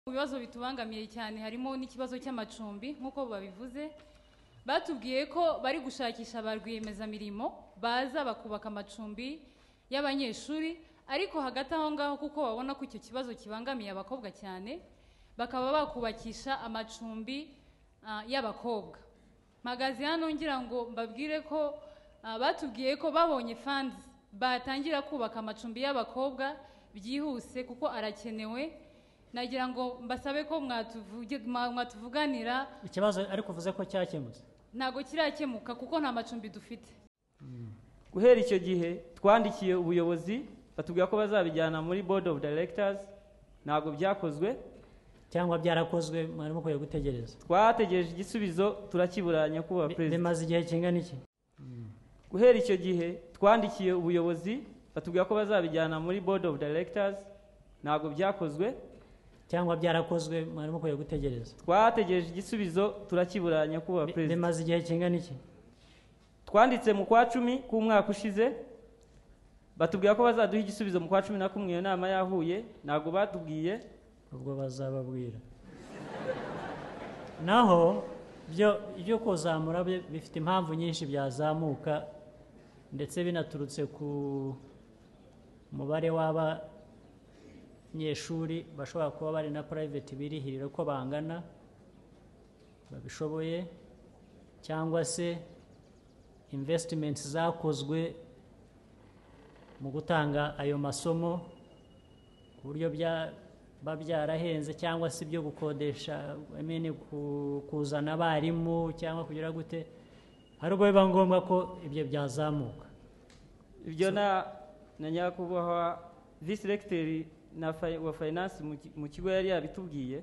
Mu bibazo bitubangamiye cyane harimo n'ikibazo cy'amacumbi nk'uko babivuze, batubwiye ko bari gushakisha ba rwiyemezamirimo baza bakubaka amacumbi y'abanyeshuri, ariko hagati aho ngaho kuko babona ko icyo kibazo kibangamiye abakobwa cyane, bakaba bakubakisha amacumbi y'abakobwa. Mpagaze hano ngira ngo mbabwire ko batubwiye ko babonye funds batangira kubaka amacumbi y'abakobwa byihuse kuko arakenewe. Nagira ngo mbasabe ko mwatuvuganira ikibazo ariko uvuze ko cyakemutse. Ntago kirakemuka kuko nta macumbi dufite. Guhera icyo gihe twandikiye ubuyobozi batubwira ko bazabijyana muri board of directors, ntago byakozwe cyangwa byarakozwe mwarimo kuye gutegereza. Twategereje igisubizo turakiburanya kuba president. Bimaze igihe kingana iki? Guhera icyo gihe twandikiye ubuyobozi batubwira ko bazabijyana muri board of directors, ntago byakozwe cyangwa byarakozwe mwarimo kuye gutegereza. Twategereje igisubizo turakiburanya kuba president. Bimaze igihe kingana iki? Twanditse mu kwa 10 k'umwaka ushize batubwira ko bazaduha igisubizo mu kwa 11 iyo nama yahuye, ntago batubwiye. Ubwo bazababwira. Naho byo kuzamura bifite impamvu nyinshi byazamuka, ndetse binaturutse ku mubare w'abanyeshuri bashobora kuba bari na private birihirira ko bangana babishoboye, cyangwa se investments zakozwe mu gutanga ayo masomo ku buryo babyarahenze, cyangwa se ibyo gukodesha kuzana abarimu cyangwa kugira gute, hari ubwo biba ngombwa ko ibyo byazamuka. Ibyo na nyakubahwa vice rector wa finance mu kigo yari yabitubwiye,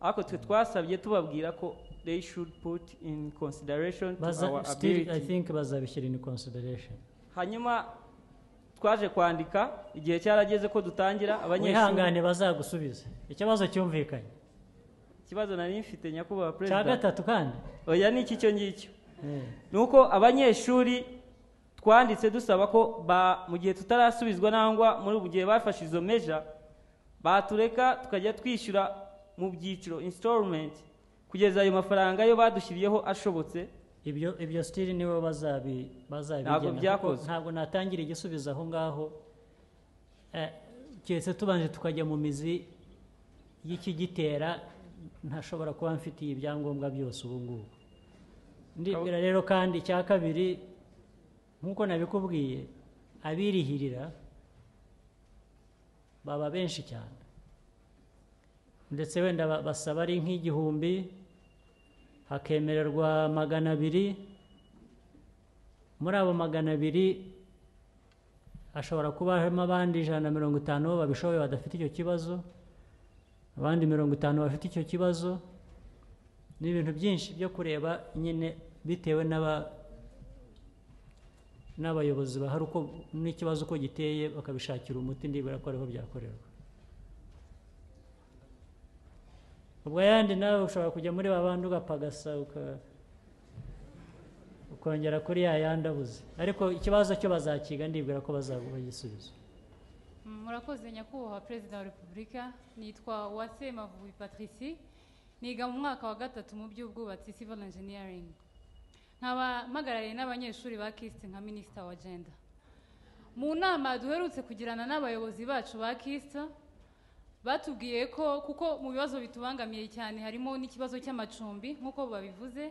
ariko twe twasabye tubabwira ko they should put in consideration to our ability. I think bazabishyira in consideration. Hanyuma twaje kwandika igihe cyarageze ko dutangira abanyeshuri. Wihangane bazagusubiza. Ikibazo cyumvikanye. Ikibazo nari mfite nyakubahwa president. Cya gatatu kandi. Oya ni iki cyo ngicyo. Nuko abanyeshuri twanditse dusaba ko mu gihe tutarasubizwa nangwa muri ubu gihe bafashe izo measure batureka tukajya twishyura mu byiciro installment kugeza ayo mafaranga yo badushyiriyeho ashobotse. Ibyo still nibo bazabigena. Ntabwo natangira igisubizo aho ngaho. Cyese tubanje tukajya mu mizi y'ikigitera, ntashobora kuba mfitiye ibyangombwa byose ubu ngubu. Ndibwira rero kandi cya kabiri nkuko nabikubwiye, abirihirira baba benshi cyane, ndetse wenda basaba ari nk'igihumbi, hakemererwa 200. Muri abo 200 ashobora kuba harimo abandi 150 babishoboye badafite icyo kibazo, abandi 50 bafite icyo kibazo. Ni ibintu byinshi byo kureba nyine bitewe n'abayobozi bahari uko n'ikibazo uko giteye bakabishakira umuti, ndibura ko ariho byakorerwa. Ubwo yandi nawe ushobora kujya muri babandi ugapagasa ukongera kuri yandi abuze, ariko ikibazo cyo bazakiga, ndibwira ko bazaguha igisubizo. Murakoze nyakubahwa Perezida wa Repubulika. Nitwa Min.Patricia, niga mu mwaka wa 3 mu by'ubwubatsi civil engineering. Nkaba mpagarariye n'abanyeshuri ba Kist nka Minister wa Gender. Mu nama duherutse kugirana n'abayobozi bacu ba Kist, batubwiye ko kuko mu bibazo bitubangamiye cyane harimo n'ikibazo cy'amacumbi nk'uko babivuze,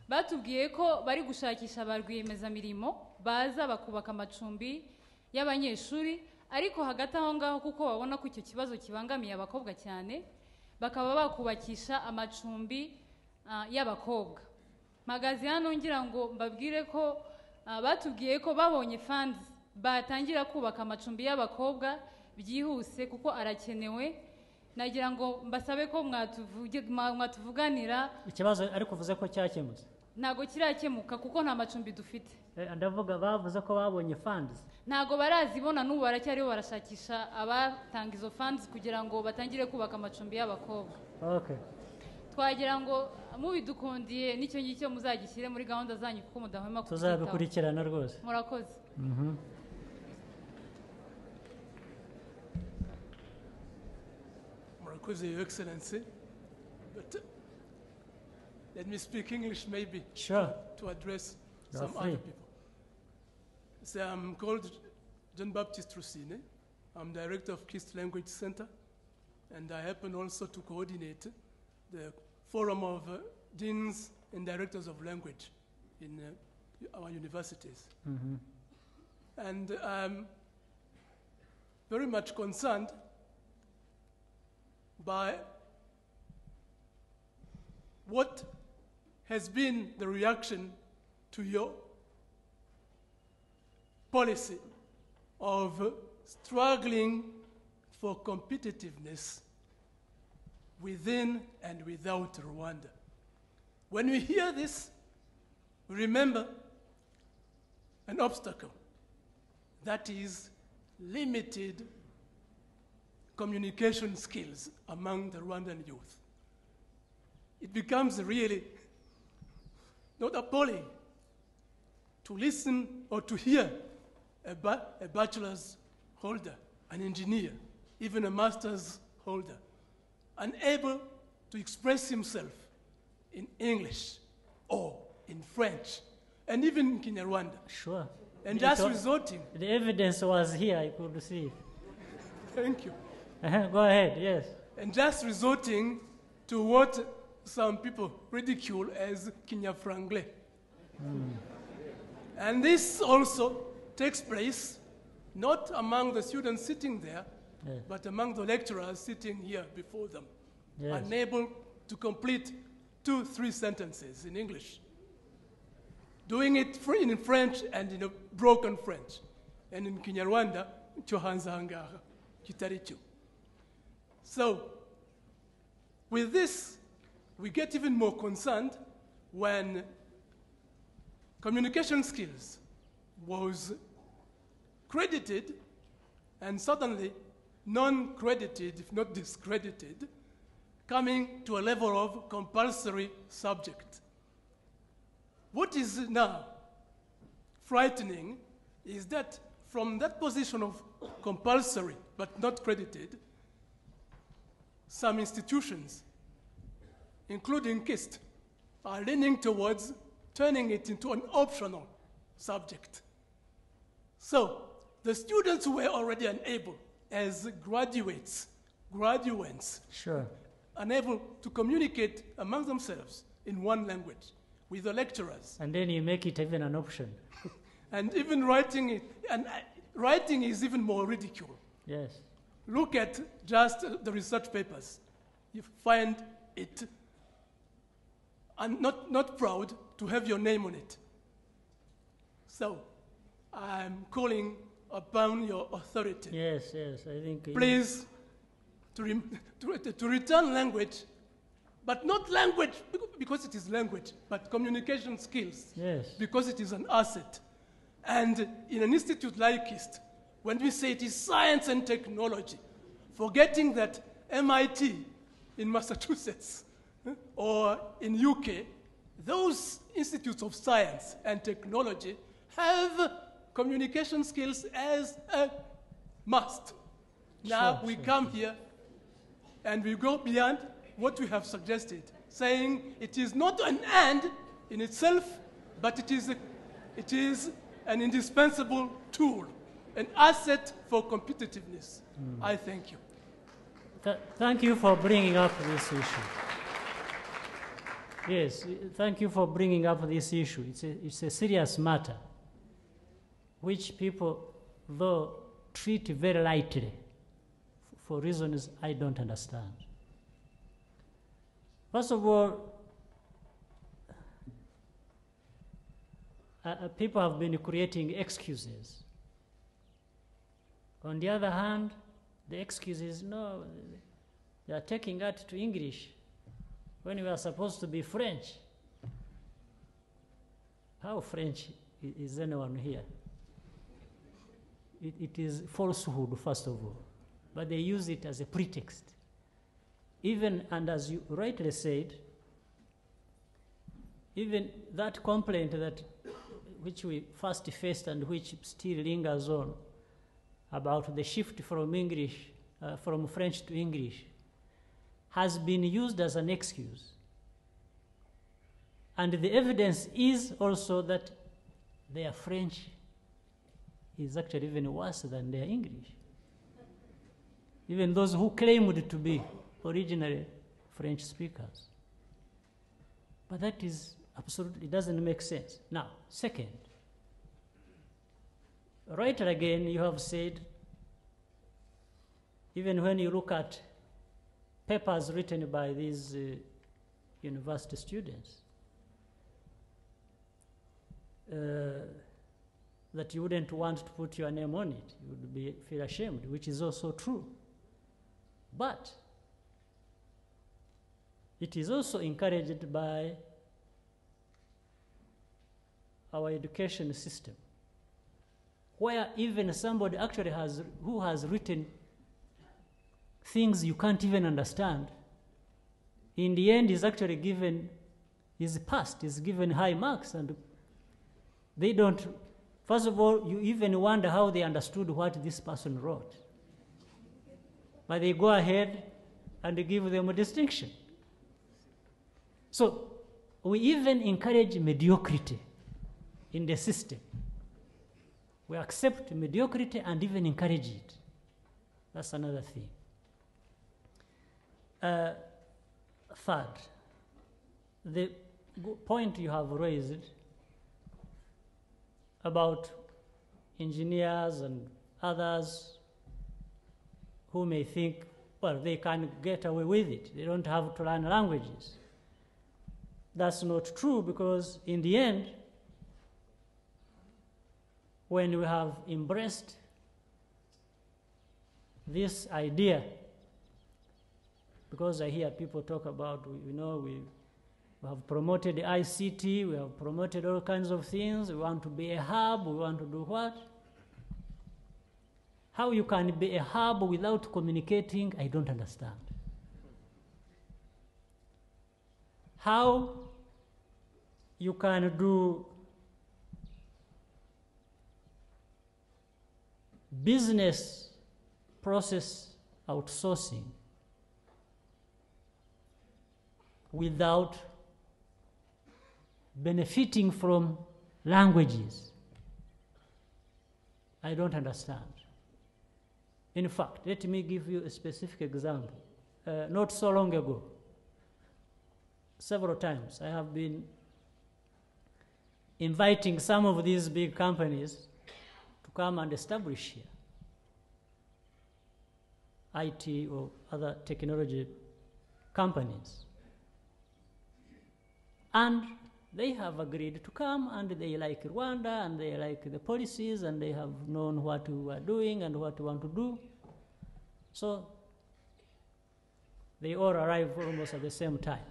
batubwiye ko bari gushakisha ba rwiyemezamirimo baza bakubaka amacumbi y'abanyeshuri, ariko hagati aho ngaho kuko babona ko icyo kibazo kibangamiye abakobwa cyane, bakaba bakubakisha amacumbi y'abakobwa. Mpagaze hano ngira ngo mbabwire ko batubwiye ko babonye funds batangira kubaka amacumbi y'abakobwa byihuse kuko arakenewe. Nagira ngo mbasabe ko mwatuvuganira ikibazo ariko uvuze ko cyakemutse. Ntago kirakemuka kuko nta macumbi dufite. Ndavuga bavuze ko babonye funds. Ntago barazibona n'ubu baracyariho barashakisha abatanga izo funds kugira ngo batangire kubaka amacumbi y'abakobwa. Okay. Twagira ngo mubidukundiye nicyo ngicyo muzagishyire muri gahunda zanyu kuko mudahwema kubyitaho. Tuzabikurikirana rwose. Murakoze. Murakoze, Your Excellency. But let me speak English maybe Sure. to address You're some free. other people. So I'm called John Baptiste Rusine. I'm director of Kist Language Center, and I happen also to coordinate the Forum of Deans and Directors of Language in our universities. Mhm. And I'm very much concerned by what has been the reaction to your policy of struggling for competitiveness within and without Rwanda. When we hear this, we remember an obstacle, that is limited communication skills among the Rwandan youth. It becomes really not appalling to listen or to hear a bachelor's holder, an engineer, even a master's holder, unable to express himself in English or in French, and even in Kinyarwanda, Sure. and It just wa- resorting. The evidence was here, I could see. Thank you. Go ahead, yes. And just resorting to what some people ridicule as Kinyafranglais. And this also takes place not among the students sitting there, Yes. but among the lecturers sitting here before them, Yes. unable to complete 2-3 sentences in English, doing it in French and in a broken French, and in Kinyarwanda, cyo hanze aha ngaha, kitari cyo. So, with this, we get even more concerned when communication skills was credited and suddenly non-credited, if not discredited, coming to a level of compulsory subject. What is now frightening is that from that position of compulsory but not credited, some institutions, including Kist, are leaning towards turning it into an optional subject. So, the students who were already unable, as graduates, Sure. unable to communicate among themselves in one language with the lecturers, And then you make it even an option. and even writing it, and writing is even more ridicule. Yes. Look at just the research papers. You find it not proud to have your name on it. So, I'm calling upon your authority. Yes, yes. I think. Please, to return language, but not language because it is language, but communication skills. Yes. Because it is an asset. And in an institute like Kist, when we say it is science and technology, forgetting that MIT in Massachusetts or in UK, those institutes of science and technology have communication skills as a must. Now we come here and we go beyond what we have suggested, saying it is not an and in itself, but it is an indispensable tool, an asset for competitiveness. I thank you. Thank you for bringing up this issue. Yes, thank you for bringing up this issue. It's a serious matter, which people, though, treat very lightly for reasons I don't understand. First of all, people have been creating excuses. On the other hand, the excuse is, no, they are taking that to English when we are supposed to be French. How French is anyone here? It is falsehood, first of all, but they use it as a pretext. Even, and as you rightly said, even that complaint which we first faced and which still lingers on, about the shift from from French to English, has been used as an excuse. And the evidence is also that their French is actually even worse than their English. Even those who claimed to be originally French speakers. But that is absolutely, it doesn't make sense. Now, second, right again, you have said, even when you look at papers written by these university students, that you wouldn't want to put your name on it. You would feel ashamed, which is also true. But it is also encouraged by our education system, where even somebody actually who has written things you can't even understand, in the end is actually given, is passed, is given high marks, and they don't, first of all, you even wonder how they understood what this person wrote. But they go ahead and give them a distinction. So we even encourage mediocrity in the system. We accept mediocrity and even encourage it. That's another thing. Third, the point you have raised about engineers and others who may think, well, they can get away with it. They don't have to learn languages. That's not true, because in the end, when we have embraced this idea, because I hear people talk about, we have promoted ICT, we have promoted all kinds of things, we want to be a hub, we want to do what? How you can be a hub without communicating, I don't understand. How you can do business process outsourcing without benefiting from languages, I don't understand. In fact, let me give you a specific example. Not so long ago, several times, I have been inviting some of these big companies to come and establish here, IT or other technology companies. And they have agreed to come, and they like Rwanda, and they like the policies, and they have known what we are doing and what we want to do. So they all arrive almost at the same time,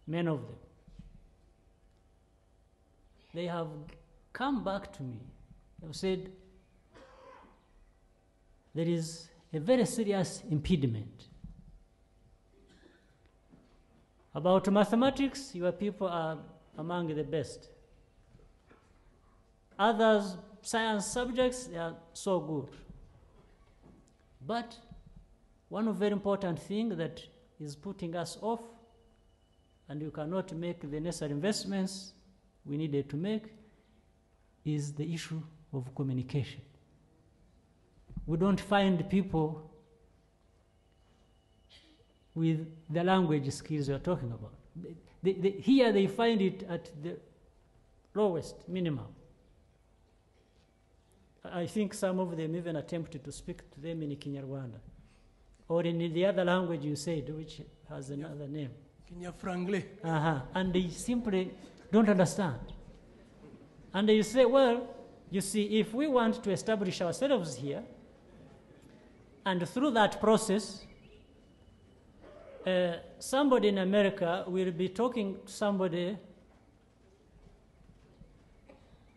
many of them. They have come back to me. They have said, there is a very serious impediment. About mathematics, your people are among the best. Others, science subjects, they are so good. But one very important thing that is putting us off, and you cannot make the necessary investments we needed to make, is the issue of communication. We don't find people with the language skills you're talking about. Here they find it at the lowest minimum. I think some of them even attempted to speak to them in Kinyarwanda, or in the other language you said, which has another name. Kinyafrangle. And they simply don't understand. And they say, well, you see, if we want to establish ourselves here, and through that process, somebody in America will be talking to somebody,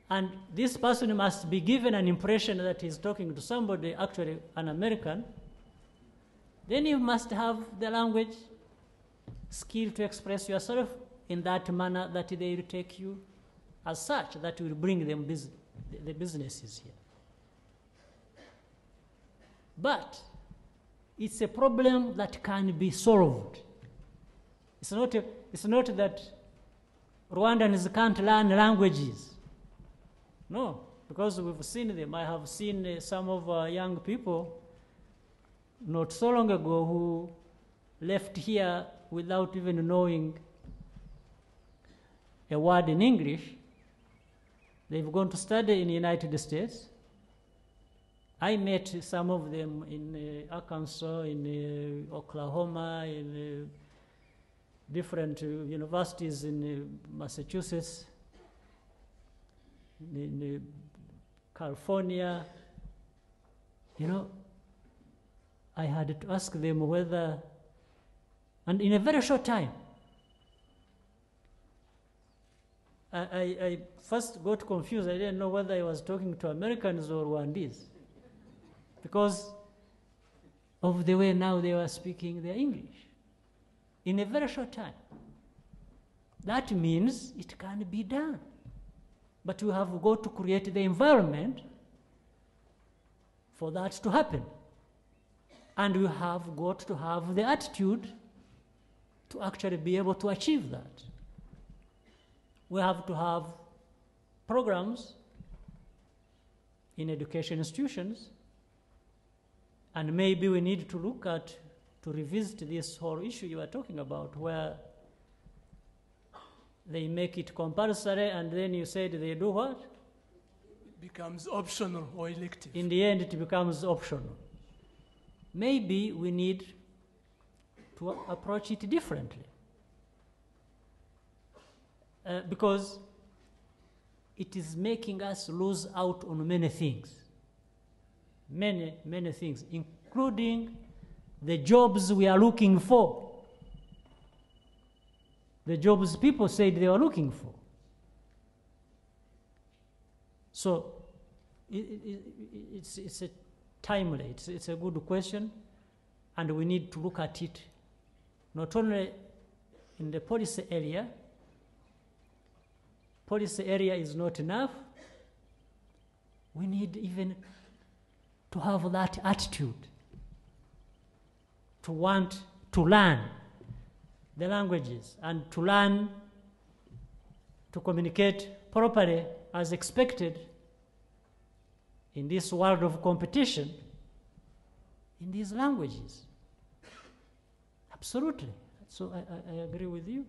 and this person must be given an impression that he's talking to somebody, actually an American. Then you must have the language skill to express yourself in that manner that they will take you as such, that will bring them the businesses here. But it's a problem that can be solved. It's not that Rwandans can't learn languages. No, because we've seen them. I have seen some of our young people not so long ago who left here without even knowing a word in English. They've gone to study in the United States. I met some of them in Arkansas, in Oklahoma, in different universities in Massachusetts, in California. I had to ask them whether, and in a very short time, I first got confused. I didn't know whether I was talking to Americans or Rwandese, because of the way now they were speaking their English in a very short time. That means it can be done. But we have got to create the environment for that to happen. And we have got to have the attitude to actually be able to achieve that. We have to have programs in education institutions, and maybe we need to look at, to revisit this whole issue you are talking about, where they make it compulsory and then you said they do what? It becomes optional or elective. In the end, it becomes optional. Maybe we need to approach it differently. Because it is making us lose out on many things. Many, many things, including the jobs we are looking for. The jobs people said they were looking for. So it's a timely, it's a good question, and we need to look at it not only in the policy area. Policy area is not enough. We need even to have that attitude, to want to learn the languages and to learn to communicate properly as expected in this world of competition in these languages. Absolutely. So I agree with you.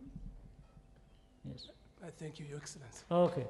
Yes. I thank you, Your Excellency. Okay.